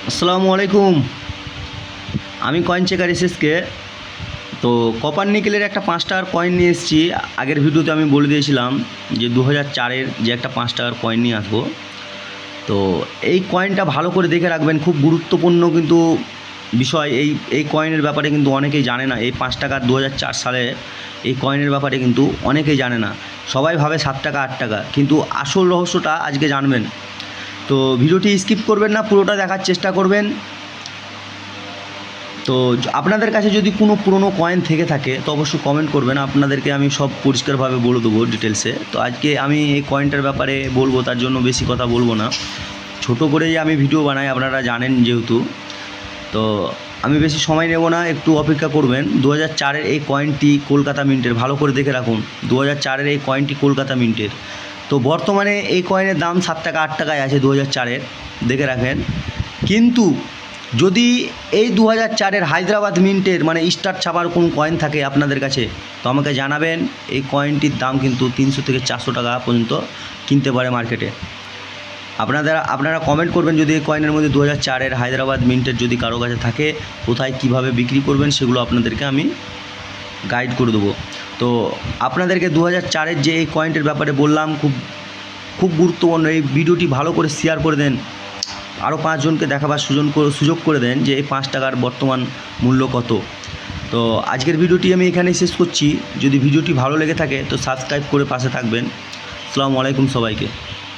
আসসালামু আলাইকুম। আমি কয়েন চেকার এসএসকে। তো কপার নিকেলের একটা 5 টাকার কয়েন নিয়ে এসেছি। আগের ভিডিওতে আমি বলে দিয়েছিলাম যে 2004-এর যে একটা 5 টাকার কয়েন নিয়ে আসবো। তো এই কয়েনটা ভালো করে দেখে রাখবেন, খুব গুরুত্বপূর্ণ কিন্তু বিষয়। এই কয়েনের ব্যাপারে কিন্তু অনেকেই জানে না। এই 5 টাকার 2004 সালে এই কয়েনের ব্যাপারে কিন্তু অনেকেই জানে না। সবাই ভাবে 7 টাকা 8 টাকা, কিন্তু আসল রহস্যটা আজকে জানবেন। তো ভিডিওটি স্কিপ করবেন না, পুরোটা দেখার চেষ্টা করবেন। তো আপনাদের কাছে যদি কোনো পুরনো কয়েন থেকে থাকে তো অবশ্যই কমেন্ট করবেন, আপনাদেরকে আমি সব পরিষ্কারভাবে বলে দেবো ডিটেলসে। তো আজকে আমি এই কয়েনটার ব্যাপারে বলবো, তার জন্য বেশি কথা বলবো না, ছোট করেই আমি ভিডিও বানাই, আপনারা জানেন যেহেতু। তো আমি বেশি সময় নেব না, একটু অপেক্ষা করবেন। 2004-এর এই কয়েনটি কলকাতা মিন্টের, ভালো করে দেখে রাখুন। 2004-এর এই কয়েনটি কলকাতা মিন্টের। তো বর্তমানে এই কয়েনের দাম 7 টাকা 8 টাকায় আছে 2004-এর, দেখে রাখেন। কিন্তু যদি এই 2004-এর হায়দ্রাবাদ মিন্টের মানে স্টার ছাপার কোন কয়েন থাকে আপনাদের কাছে, তো আমাকে জানাবেন। এই কয়েনটির দাম কিন্তু 300 থেকে 400 টাকা পর্যন্ত কিনতে পারে মার্কেটে। আপনারা কমেন্ট করবেন যদি এই কয়েনের মধ্যে 2004-এর হায়দ্রাবাদ মিন্টের যদি কারো কাছে থাকে, কোথায় কিভাবে বিক্রি করবেন সেগুলো আপনাদেরকে আমি গাইড করে দেবো। তো আপনাদেরকে 2004-এর যে এই কয়েনটির ব্যাপারে বললাম, খুব খুব গুরুত্বপূর্ণ। এই ভিডিওটি ভালো করে শেয়ার করে দেন, আরও 5 জনকে দেখাবার সুযোগ করে দেন যে এই 5 টাকার বর্তমান মূল্য কত। তো আজকের ভিডিওটি আমি এখানেই শেষ করছি। যদি ভিডিওটি ভালো লেগে থাকে তো সাবস্ক্রাইব করে পাশে থাকবেন। আসসালামু আলাইকুম সবাইকে।